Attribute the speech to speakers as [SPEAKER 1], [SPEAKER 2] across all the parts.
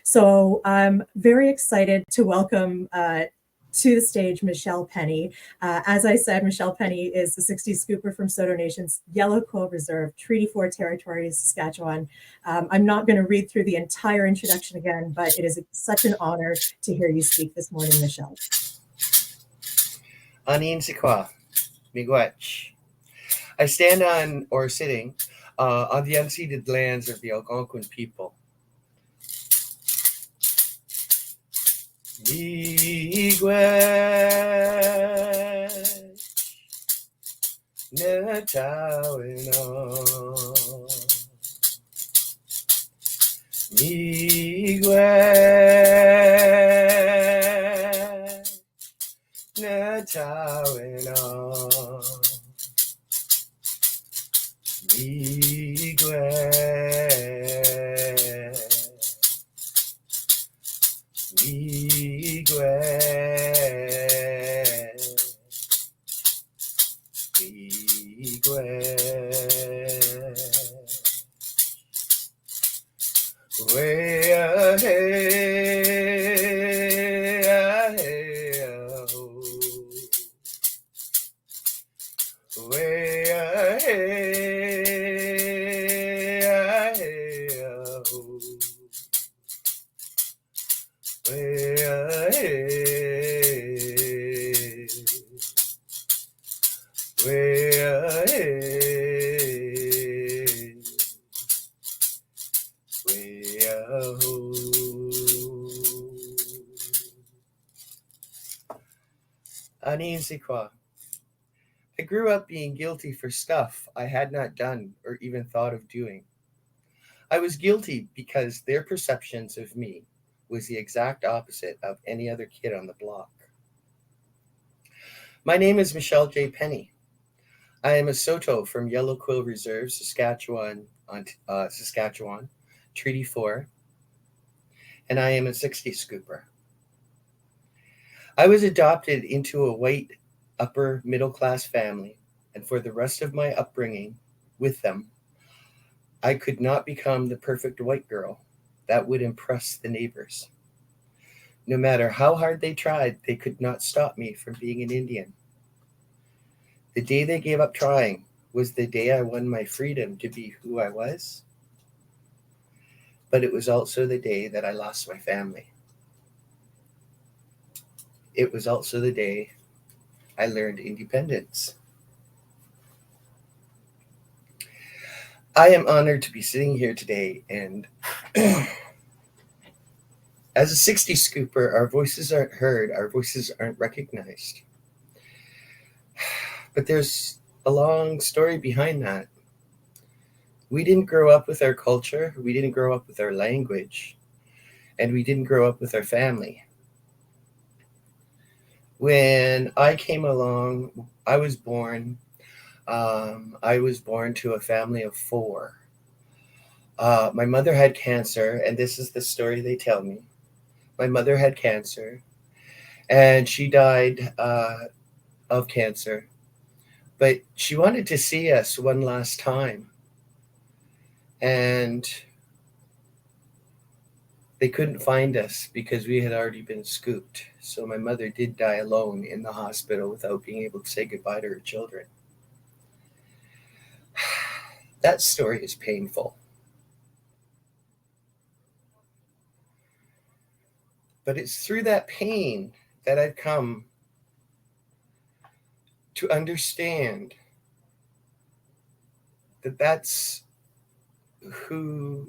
[SPEAKER 1] So I'm very excited to welcome to the stage Michele Penney. As I said, Michele Penney is the 60s scooper from Saulteaux Nation's Yellow Quill Reserve, Treaty Four Territory, Saskatchewan. I'm not going to read through the entire introduction again, but it is such an honor to hear you speak this morning, Michele.
[SPEAKER 2] Anin Sikwa, Miigwech. I stand on, or sitting, on the unceded lands of the Algonquin people. Miigwech, Netawino. Miigwech, Netawino. Anin Sikwa. I grew up being guilty for stuff I had not done or even thought of doing. I was guilty because their perceptions of me was the exact opposite of any other kid on the block. My name is Michele J Penney. I am a Saulteaux from Yellow Quill Reserve, Saskatchewan, Treaty 4, and I am a 60 scooper. I was adopted into a white upper middle class family, and for the rest of my upbringing with them, I could not become the perfect white girl that would impress the neighbors. No matter how hard they tried, they could not stop me from being an Indian. The day they gave up trying was the day I won my freedom to be who I was, but it was also the day that I lost my family. It was also the day I learned independence. I am honored to be sitting here today, and as a 60 scooper, our voices aren't heard, our voices aren't recognized. But there's a long story behind that. We didn't grow up with our culture, we didn't grow up with our language, and we didn't grow up with our family. When I came along, I was born to a family of four. My mother had cancer, and this is the story they tell me. My mother had cancer, and she died of cancer. But she wanted to see us one last time. And they couldn't find us because we had already been scooped. So my mother did die alone in the hospital without being able to say goodbye to her children. That story is painful. But it's through that pain that I've come to understand that that's who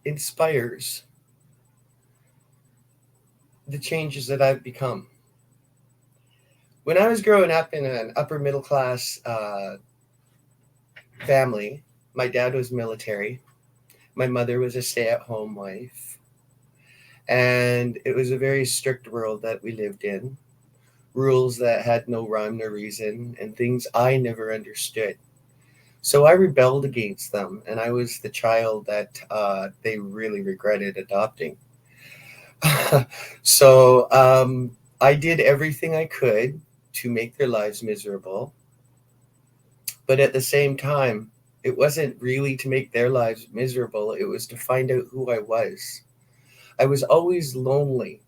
[SPEAKER 2] inspires the changes that I've become. When I was growing up in an upper middle class family, my dad was military, my mother was a stay-at-home wife, and it was a very strict world that we lived in. Rules that had no rhyme nor reason, and things I never understood. So I rebelled against them, and I was the child that they really regretted adopting. So I did everything I could to make their lives miserable. But at the same time, it wasn't really to make their lives miserable. It was to find out who I was. I was always lonely.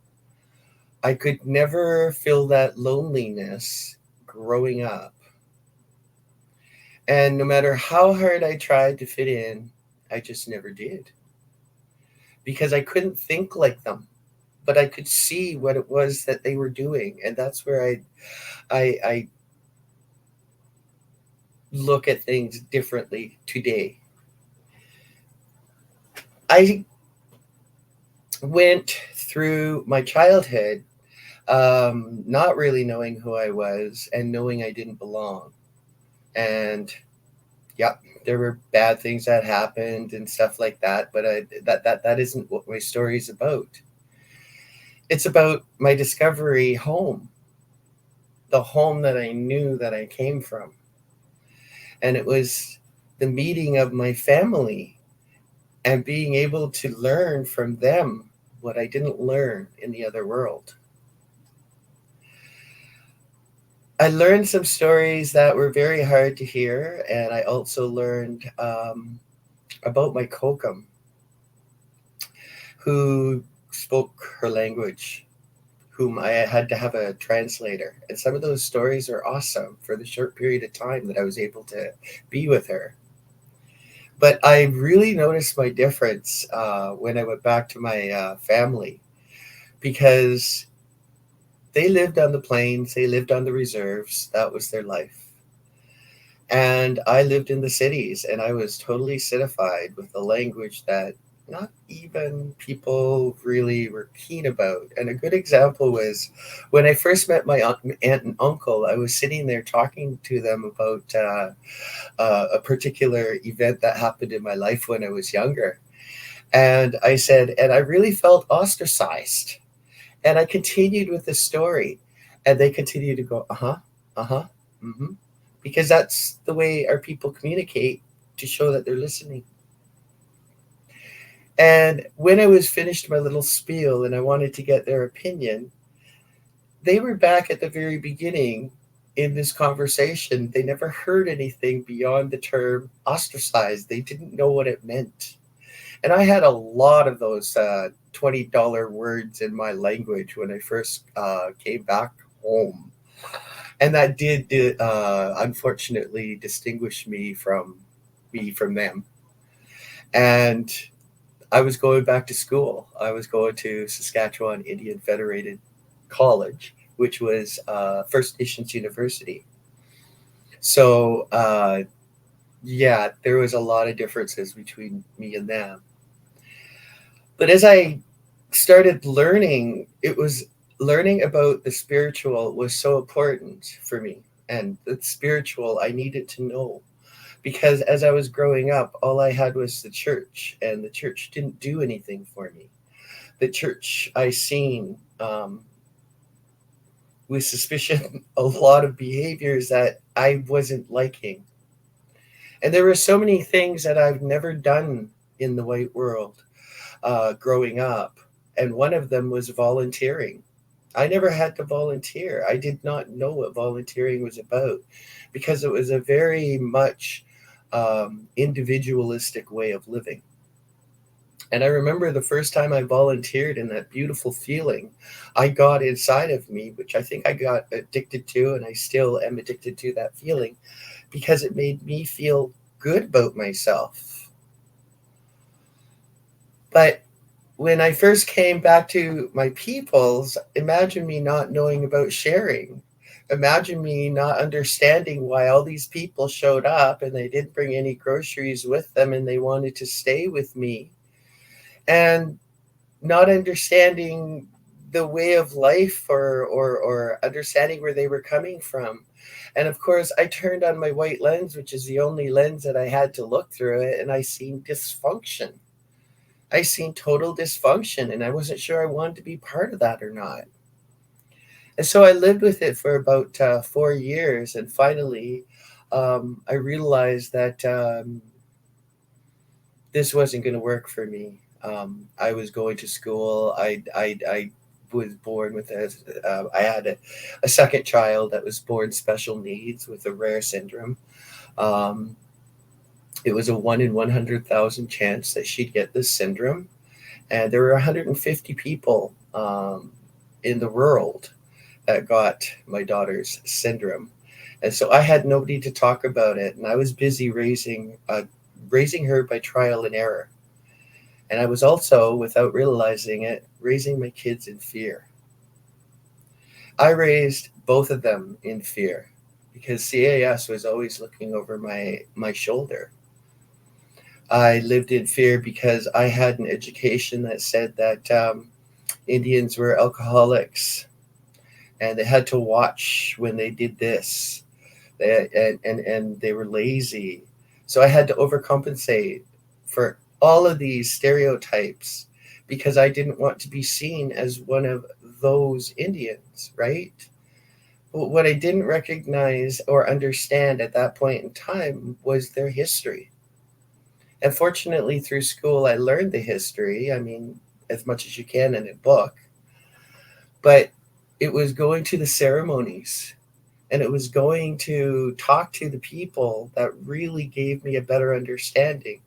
[SPEAKER 2] I could never feel that loneliness growing up. And no matter how hard I tried to fit in, I just never did because I couldn't think like them. But I could see what it was that they were doing, and that's where I look at things differently today. I went through my childhood not really knowing who I was and knowing I didn't belong. And yeah, there were bad things that happened and stuff like that, but that isn't what my story is about. It's about my discovery home, the home that I knew that I came from. And it was the meeting of my family and being able to learn from them what I didn't learn in the other world. I learned some stories that were very hard to hear, and I also learned about my kokum, who spoke her language, whom I had to have a translator. And some of those stories are awesome for the short period of time that I was able to be with her. But I really noticed my difference when I went back to my family because they lived on the plains, they lived on the reserves. That was their life. And I lived in the cities and I was totally citified with the language that not even people really were keen about. And a good example was when I first met my aunt and uncle, I was sitting there talking to them about a particular event that happened in my life when I was younger. And I said, and I really felt ostracized. And I continued with the story. And they continued to go, uh huh, mm-hmm. Because that's the way our people communicate to show that they're listening. And when I was finished my little spiel and I wanted to get their opinion, they were back at the very beginning in this conversation. They never heard anything beyond the term ostracized. They didn't know what it meant. And I had a lot of those $20 words in my language when I first came back home. And that did unfortunately distinguish me from them. And I was going back to school. I was going to Saskatchewan Indian Federated College, which was First Nations University. So, yeah, there was a lot of differences between me and them. But as I started learning, it was learning about the spiritual was so important for me. And the spiritual, I needed to know because as I was growing up, all I had was the church, and the church didn't do anything for me. The church I seen with suspicion a lot of behaviors that I wasn't liking. And there were so many things that I've never done in the white world growing up. And one of them was volunteering. I never had to volunteer. I did not know what volunteering was about because it was a very much individualistic way of living. And I remember the first time I volunteered and that beautiful feeling I got inside of me, which I think I got addicted to, and I still am addicted to that feeling because it made me feel good about myself. But when I first came back to my peoples, imagine me not knowing about sharing. Imagine me not understanding why all these people showed up and they didn't bring any groceries with them and they wanted to stay with me. And not understanding the way of life or understanding where they were coming from. And of course, I turned on my white lens, which is the only lens that I had to look through it, and I seen dysfunction. I seen total dysfunction, and I wasn't sure I wanted to be part of that or not. And so I lived with it for about 4 years, and finally, I realized that this wasn't going to work for me. I was going to school. I was born with I had a second child that was born special needs with a rare syndrome. Um, it was a 1 in 100,000 chance that she'd get this syndrome. And there were 150 people in the world that got my daughter's syndrome. And so I had nobody to talk about it. And I was busy raising her by trial and error. And I was also, without realizing it, raising my kids in fear. I raised both of them in fear because CAS was always looking over my shoulder. I lived in fear because I had an education that said that Indians were alcoholics and they had to watch when they did this, and they were lazy. So I had to overcompensate for all of these stereotypes because I didn't want to be seen as one of those Indians, right? But what I didn't recognize or understand at that point in time was their history. And fortunately, through school, I learned the history. I mean, as much as you can in a book. But it was going to the ceremonies and it was going to talk to the people that really gave me a better understanding.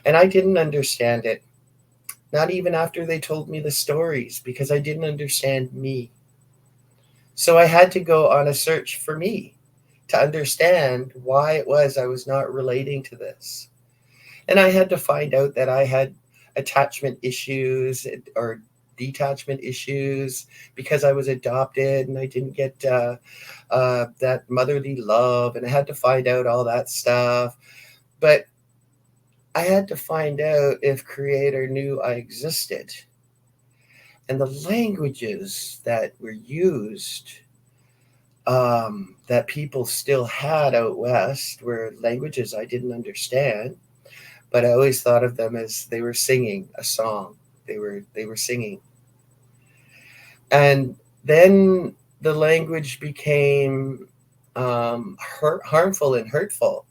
[SPEAKER 2] And I didn't understand it, not even after they told me the stories, because I didn't understand me. So I had to go on a search for me to understand why it was I was not relating to this. And I had to find out that I had attachment issues or detachment issues because I was adopted and I didn't get that motherly love. And I had to find out all that stuff. But I had to find out if Creator knew I existed. And the languages that were used that people still had out west were languages I didn't understand, but I always thought of them as they were singing a song. They were singing. And then the language became harmful and hurtful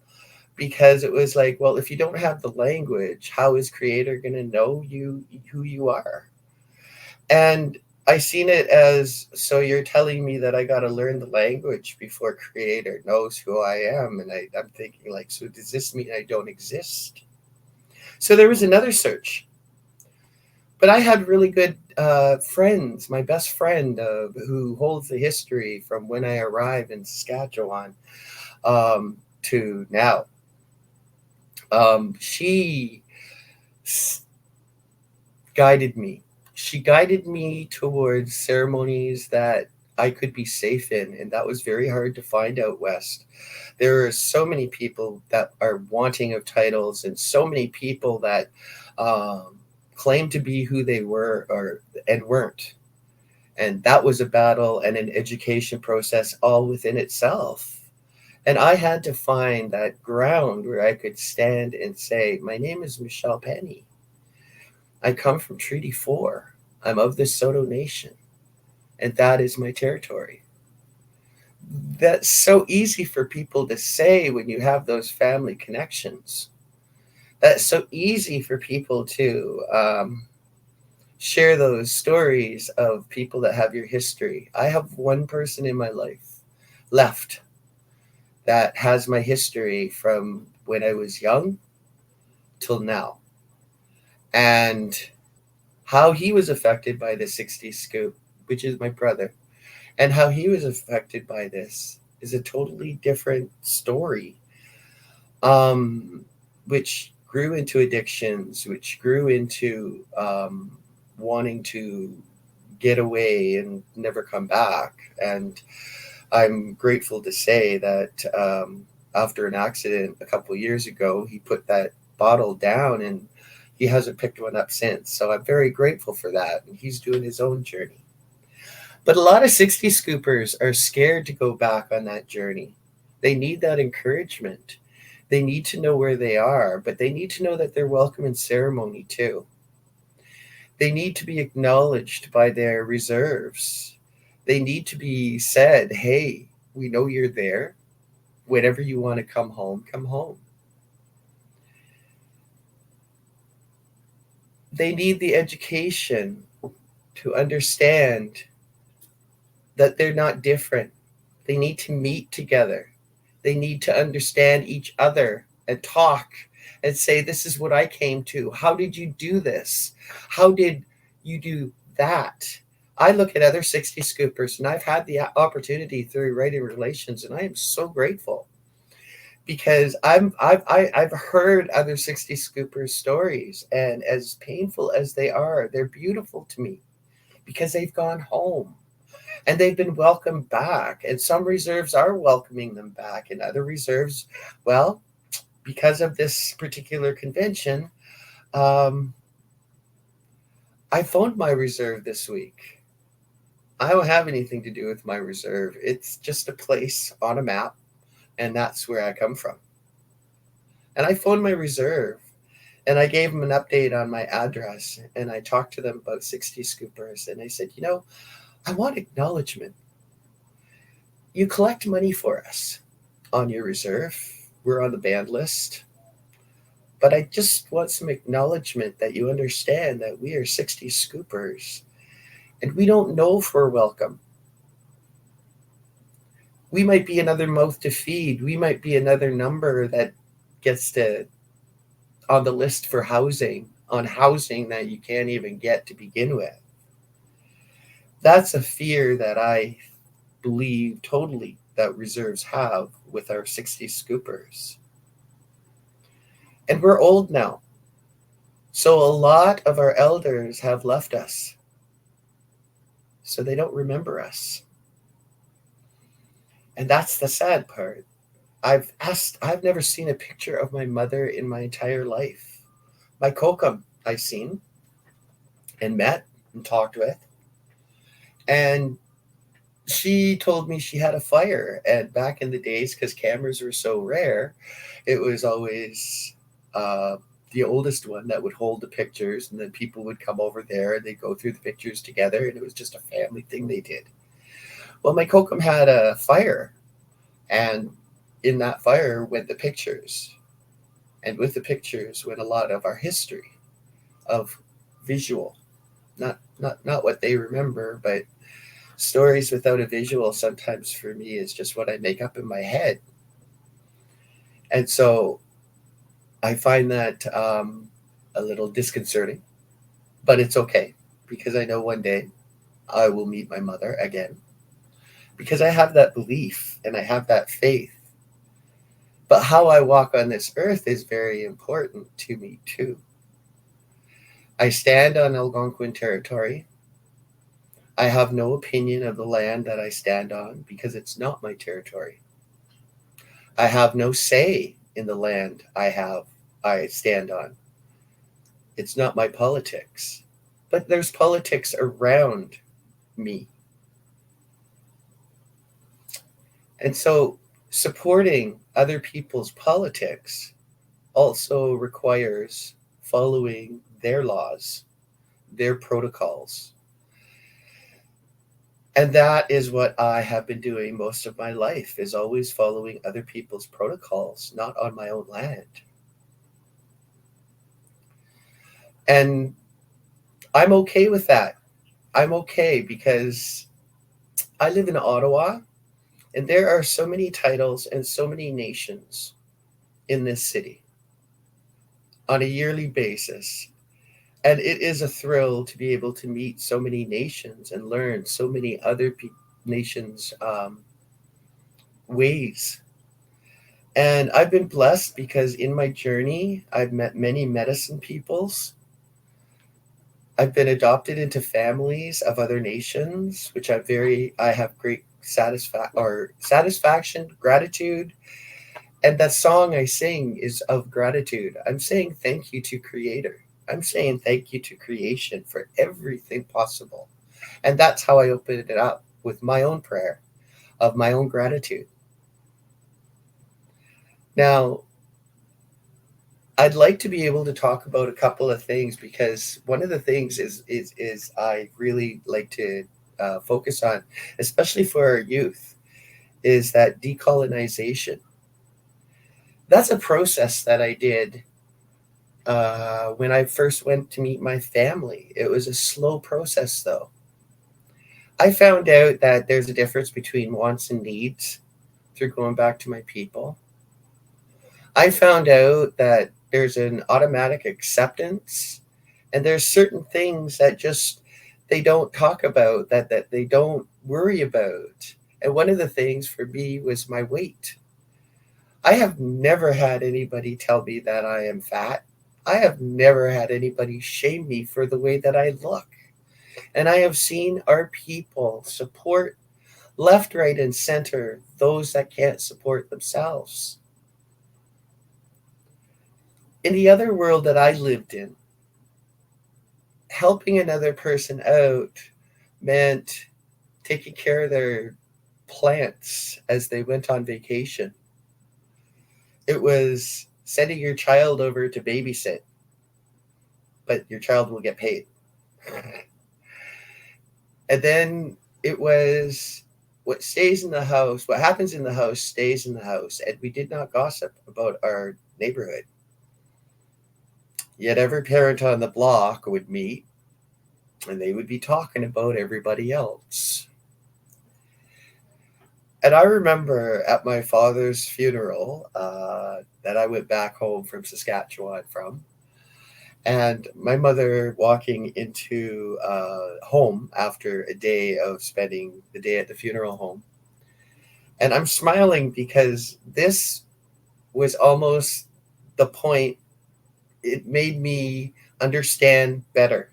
[SPEAKER 2] because it was like, well, if you don't have the language, how is Creator going to know you who you are? And I seen it as, so you're telling me that I got to learn the language before Creator knows who I am. And I'm thinking like, so does this mean I don't exist? So there was another search. But I had really good friends. My best friend, who holds the history from when I arrived in Saskatchewan to now, she guided me. She guided me towards ceremonies that I could be safe in, and that was very hard to find out west. There are so many people that are wanting of titles, and so many people that claim to be who they were and weren't. And that was a battle and an education process all within itself. And I had to find that ground where I could stand and say, my name is Michele Penney. I come from Treaty Four. I'm of the Saulteaux Nation. And that is my territory. That's so easy for people to say when you have those family connections. That's so easy for people to share those stories of people that have your history. I have one person in my life left that has my history from when I was young till now. And how he was affected by the 60s scoop, which is my brother, and how he was affected by this is a totally different story, which grew into addictions, which grew into wanting to get away and never come back. And I'm grateful to say that after an accident a couple of years ago, he put that bottle down and he hasn't picked one up since. So I'm very grateful for that. And he's doing his own journey. But a lot of 60 scoopers are scared to go back on that journey. They need that encouragement. They need to know where they are, but they need to know that they're welcome in ceremony too. They need to be acknowledged by their reserves. They need to be said, hey, we know you're there. Whenever you want to come home, come home. They need the education to understand that they're not different. They need to meet together. They need to understand each other and talk and say, this is what I came to. How did you do this? How did you do that? I look at other 60 scoopers, and I've had the opportunity through writing relations, and I am so grateful because I've heard other 60 scoopers stories, and as painful as they are, they're beautiful to me because they've gone home and they've been welcomed back. And some reserves are welcoming them back, and other reserves, well, because of this particular convention, I phoned my reserve this week. I don't have anything to do with my reserve. It's just a place on a map, and that's where I come from. And I phoned my reserve, and I gave them an update on my address, and I talked to them about 60 scoopers, and I said, I want acknowledgement. You collect money for us on your reserve. We're on the banned list. But I just want some acknowledgement that you understand that we are 60 scoopers, and we don't know if we're welcome. We might be another mouth to feed. We might be another number that gets on the list for housing, on housing that you can't even get to begin with. That's a fear that I believe totally that reserves have with our 60 scoopers. And we're old now. So a lot of our elders have left us. So they don't remember us. And that's the sad part. I've never seen a picture of my mother in my entire life. My kokum I've seen and met and talked with. And she told me she had a fire. And back in the days, because cameras were so rare, it was always the oldest one that would hold the pictures, and then people would come over there and they'd go through the pictures together, and it was just a family thing they did. Well, my kokum had a fire, and in that fire went the pictures, and with the pictures went a lot of our history of visual, not what they remember, but stories without a visual sometimes for me is just what I make up in my head. And so I find that a little disconcerting, but it's okay because I know one day I will meet my mother again because I have that belief and I have that faith. But how I walk on this earth is very important to me too. I stand on Algonquin territory. I have no opinion of the land that I stand on because it's not my territory. I have no say in the land I stand on. It's not my politics. But there's politics around me. And so supporting other people's politics also requires following their laws, their protocols. And that is what I have been doing most of my life, is always following other people's protocols, not on my own land. And I'm okay with that. I'm okay because I live in Ottawa, and there are so many titles and so many nations in this city on a yearly basis. And it is a thrill to be able to meet so many nations and learn so many other nations' ways. And I've been blessed because in my journey, I've met many medicine peoples. I've been adopted into families of other nations, which I have great satisfaction, gratitude. And that song I sing is of gratitude. I'm saying thank you to Creator. I'm saying thank you to creation for everything possible. And that's how I open it up, with my own prayer of my own gratitude. Now, I'd like to be able to talk about a couple of things, because one of the things is I really like to focus on, especially for our youth, is that decolonization. That's a process that I did when I first went to meet my family. It was a slow process, though. I found out that there's a difference between wants and needs through going back to my people. I found out that there's an automatic acceptance, and there's certain things that just they don't talk about, that they don't worry about. And one of the things for me was my weight. I have never had anybody tell me that I am fat. I have never had anybody shame me for the way that I look. And I have seen our people support left, right, and center those that can't support themselves. In the other world that I lived in, helping another person out meant taking care of their plants as they went on vacation. It was sending your child over to babysit, but your child will get paid. And then it was what stays in the house, what happens in the house stays in the house. And we did not gossip about our neighborhood. Yet every parent on the block would meet and they would be talking about everybody else. And I remember at my father's funeral that I went back home from Saskatchewan from, and my mother walking into home after a day of spending the day at the funeral home. And I'm smiling because this was almost the point. It made me understand better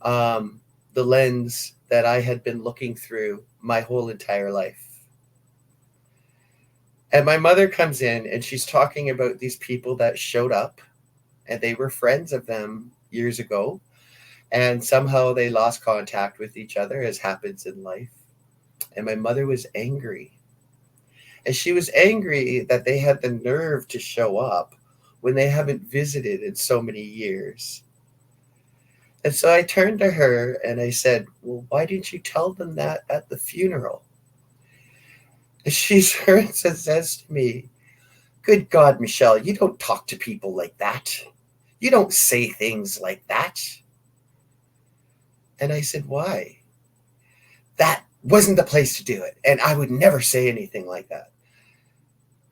[SPEAKER 2] the lens that I had been looking through my whole entire life. And my mother comes in and she's talking about these people that showed up and they were friends of them years ago. And somehow they lost contact with each other, as happens in life. And my mother was angry. And she was angry that they had the nerve to show up when they haven't visited in so many years. And so I turned to her and I said, well, why didn't you tell them that at the funeral? And she turns and says to me, good God, Michele, you don't talk to people like that. You don't say things like that. And I said, why? That wasn't the place to do it. And I would never say anything like that.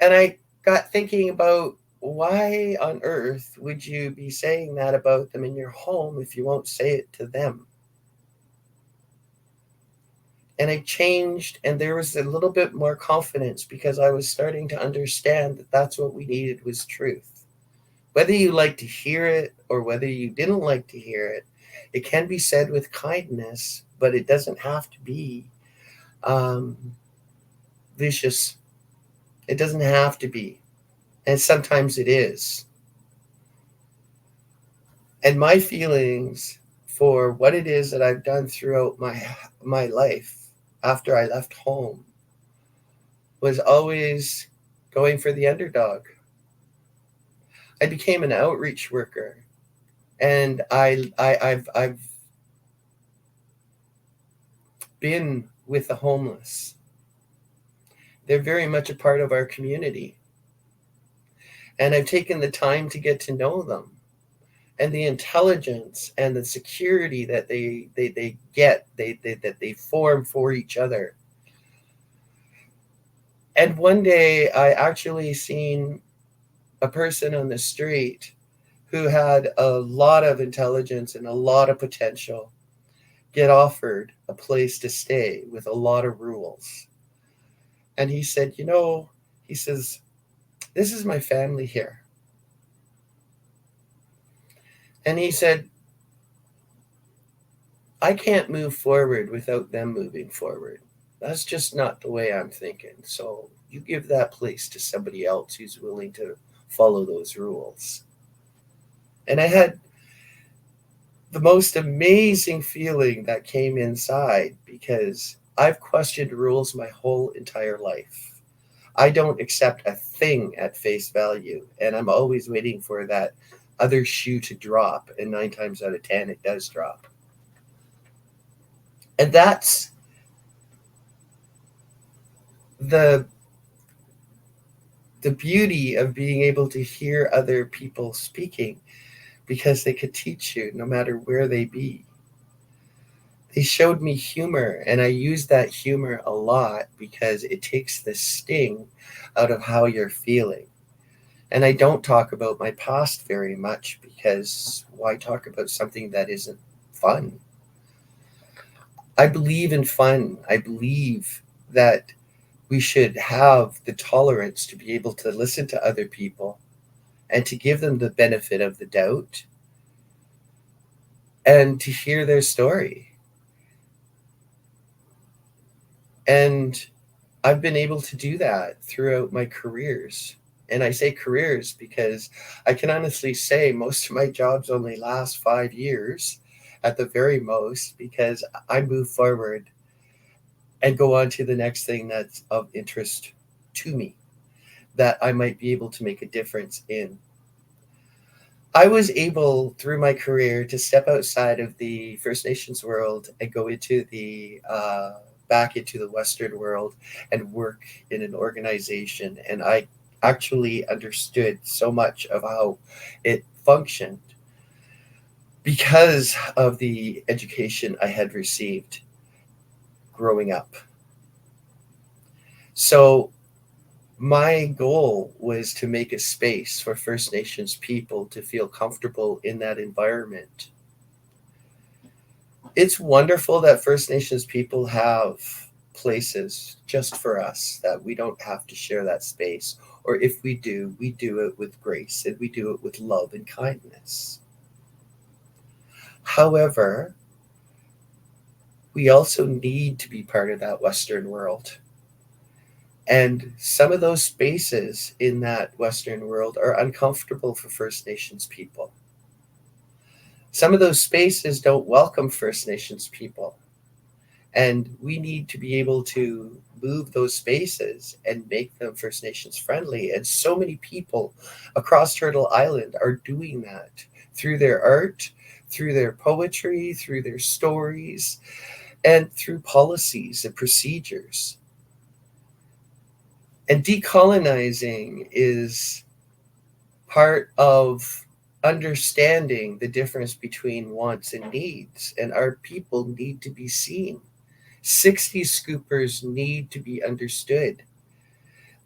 [SPEAKER 2] And I got thinking about, why on earth would you be saying that about them in your home if you won't say it to them? And I changed, and there was a little bit more confidence because I was starting to understand that that's what we needed was truth. Whether you like to hear it or whether you didn't like to hear it, it can be said with kindness, but it doesn't have to be vicious. It doesn't have to be. And sometimes it is. And my feelings for what it is that I've done throughout my life after I left home was always going for the underdog. I became an outreach worker, and I've been with the homeless. They're very much a part of our community. And I've taken the time to get to know them, and the intelligence and the security that they get, that they form for each other. And one day I actually seen a person on the street who had a lot of intelligence and a lot of potential get offered a place to stay with a lot of rules. And he said, he says, this is my family here. And he said, I can't move forward without them moving forward. That's just not the way I'm thinking. So you give that place to somebody else who's willing to follow those rules. And I had the most amazing feeling that came inside because I've questioned rules my whole entire life. I don't accept a thing at face value, and I'm always waiting for that other shoe to drop, and 9 times out of 10 it does drop. And that's the beauty of being able to hear other people speaking, because they could teach you no matter where they be. They showed me humor, and I use that humor a lot because it takes the sting out of how you're feeling. And I don't talk about my past very much because why talk about something that isn't fun? I believe in fun. I believe that we should have the tolerance to be able to listen to other people and to give them the benefit of the doubt and to hear their story. And I've been able to do that throughout my careers. And I say careers because I can honestly say most of my jobs only last 5 years at the very most, because I move forward and go on to the next thing that's of interest to me that I might be able to make a difference in. I was able through my career to step outside of the First Nations world and go into the back into the Western world and work in an organization. And I actually understood so much of how it functioned because of the education I had received growing up. So my goal was to make a space for First Nations people to feel comfortable in that environment. It's wonderful that First Nations people have places just for us, that we don't have to share that space. Or if we do it with grace and we do it with love and kindness. However, we also need to be part of that Western world. And some of those spaces in that Western world are uncomfortable for First Nations people. Some of those spaces don't welcome First Nations people. And we need to be able to move those spaces and make them First Nations friendly. And so many people across Turtle Island are doing that through their art, through their poetry, through their stories, and through policies and procedures. And decolonizing is part of understanding the difference between wants and needs. And our people need to be seen. 60 scoopers need to be understood.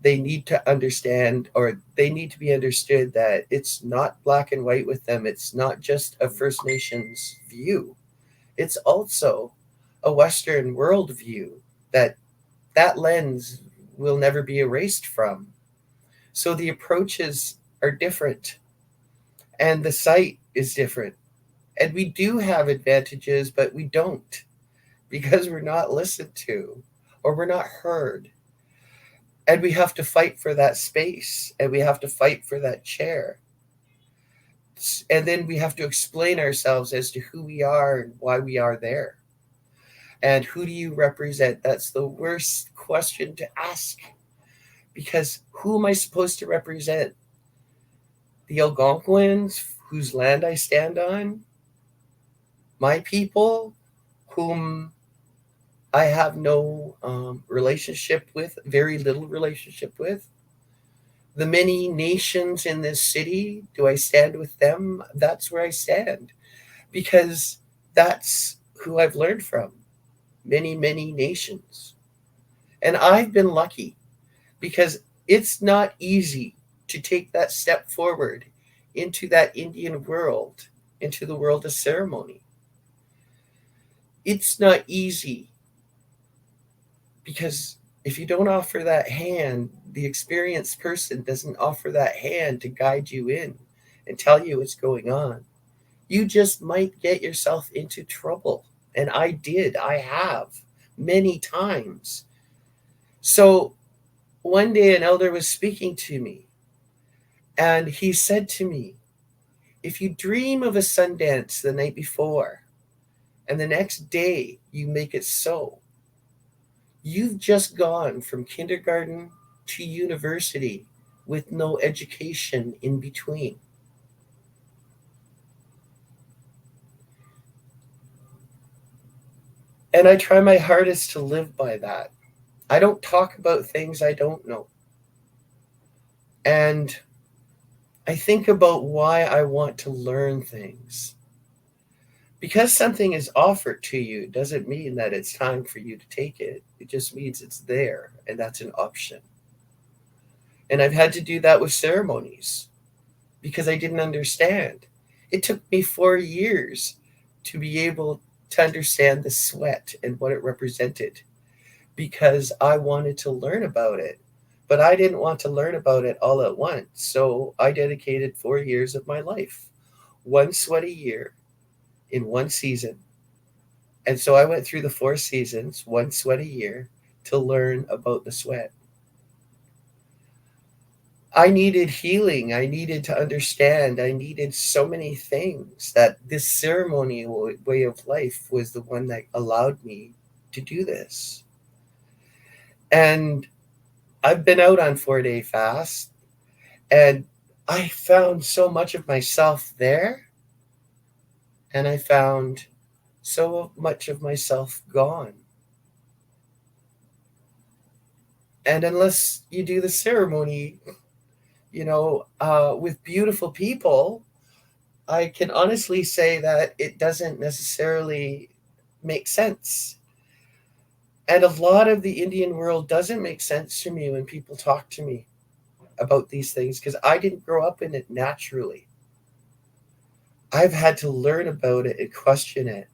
[SPEAKER 2] They need to understand, or they need to be understood, that it's not black and white with them. It's not just a First Nations view. It's also a Western world view that lens will never be erased from. So the approaches are different and the site is different. And we do have advantages, but we don't, because we're not listened to or we're not heard. And we have to fight for that space and we have to fight for that chair. And then we have to explain ourselves as to who we are and why we are there. And who do you represent? That's the worst question to ask. Because who am I supposed to represent? The Algonquins, whose land I stand on? My people, whom I have no relationship with, very little relationship with? The many nations in this city, do I stand with them? That's where I stand. Because that's who I've learned from. Many, many nations. And I've been lucky because it's not easy to take that step forward into that Indian world, into the world of ceremony. It's not easy because if you don't offer that hand, the experienced person doesn't offer that hand to guide you in and tell you what's going on. You just might get yourself into trouble. And I have many times. So one day an elder was speaking to me and he said to me, if you dream of a Sundance the night before and the next day you make it so, you've just gone from kindergarten to university with no education in between. And I try my hardest to live by that. I don't talk about things I don't know. And I think about why I want to learn things. Because something is offered to you doesn't mean that it's time for you to take it. It just means it's there, and that's an option. And I've had to do that with ceremonies because I didn't understand. It took me 4 years to be able to understand the sweat and what it represented because I wanted to learn about it. But I didn't want to learn about it all at once. So I dedicated 4 years of my life, one sweat a year in one season. And so I went through the 4 seasons, one sweat a year, to learn about the sweat. I needed healing. I needed to understand. I needed so many things that this ceremonial way of life was the one that allowed me to do this. And I've been out on 4-day fast, and I found so much of myself there, and I found so much of myself gone. And unless you do the ceremony, with beautiful people, I can honestly say that it doesn't necessarily make sense. And a lot of the Indian world doesn't make sense to me when people talk to me about these things because I didn't grow up in it naturally. I've had to learn about it and question it.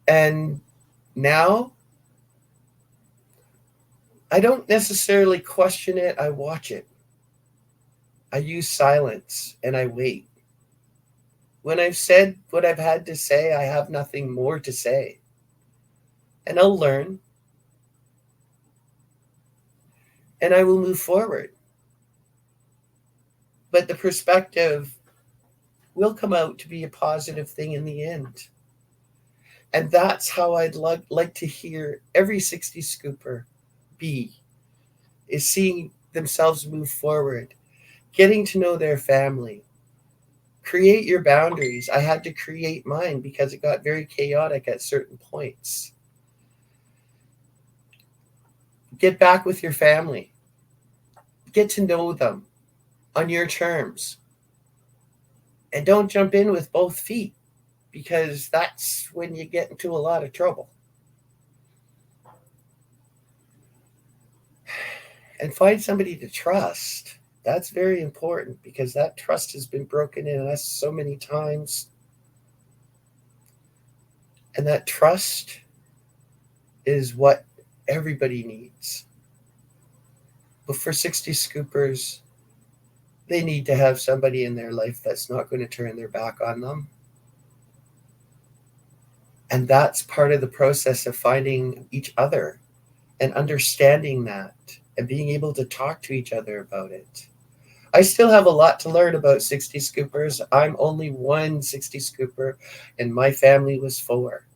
[SPEAKER 2] And now I don't necessarily question it, I watch it. I use silence and I wait. When I've said what I've had to say, I have nothing more to say. And I'll learn. And I will move forward. But the perspective will come out to be a positive thing in the end. And that's how I'd like to hear every 60 scooper be, is seeing themselves move forward, getting to know their family. Create your boundaries. I had to create mine because it got very chaotic at certain points. Get back with your family. Get to know them on your terms. And don't jump in with both feet because that's when you get into a lot of trouble. And find somebody to trust. That's very important because that trust has been broken in us so many times. And that trust is what everybody needs. But for 60 scoopers, they need to have somebody in their life that's not going to turn their back on them. And that's part of the process of finding each other and understanding that and being able to talk to each other about it. I still have a lot to learn about 60 scoopers. I'm only one 60 scooper, and my family was 4.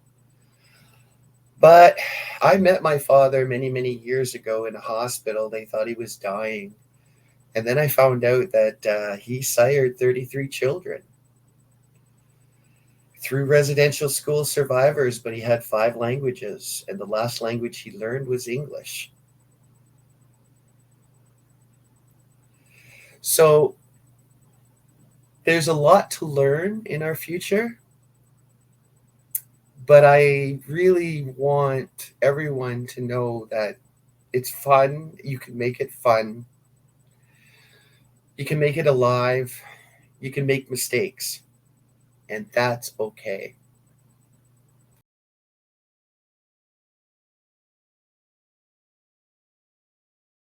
[SPEAKER 2] But I met my father many, many years ago in a hospital. They thought he was dying. And then I found out that he sired 33 children through residential school survivors, but he had 5 languages, and the last language he learned was English. So there's a lot to learn in our future, but I really want everyone to know that it's fun. You can make it fun. You can make it alive. You can make mistakes, and that's okay.